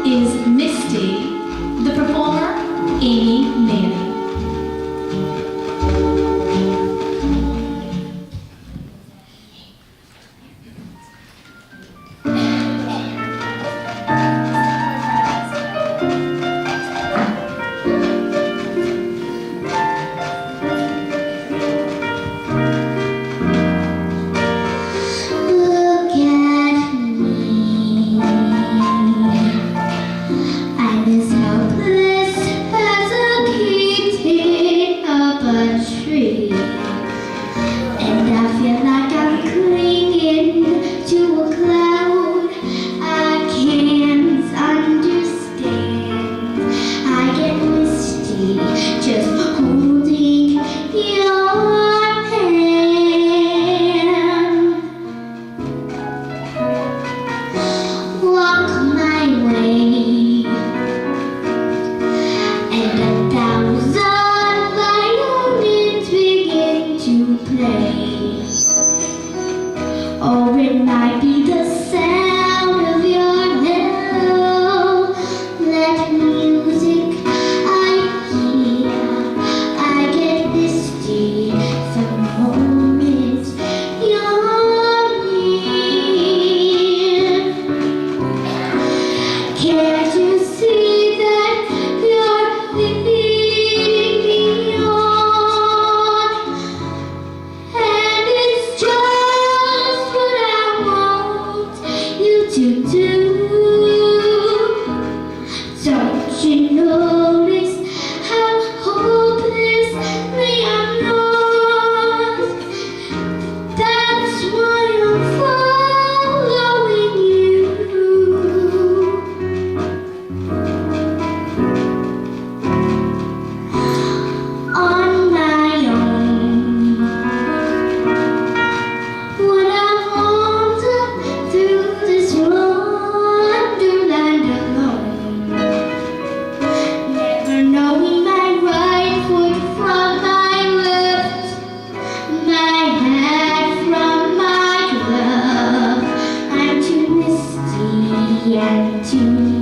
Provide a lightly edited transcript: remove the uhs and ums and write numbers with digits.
is Misty, the performer, Amy Manning. Or it might be the sound of your hello. Let music I hear, I get misty the moment you're near. Can't you see that you're leading me on? And it's just what I want you to do. Don't you notice how hopelessly I'm lost? That's why I'm following you. On my own, when I wander through this wonderland alone, never knowing my right foot from my left, my hat from my glove. I'm too misty and too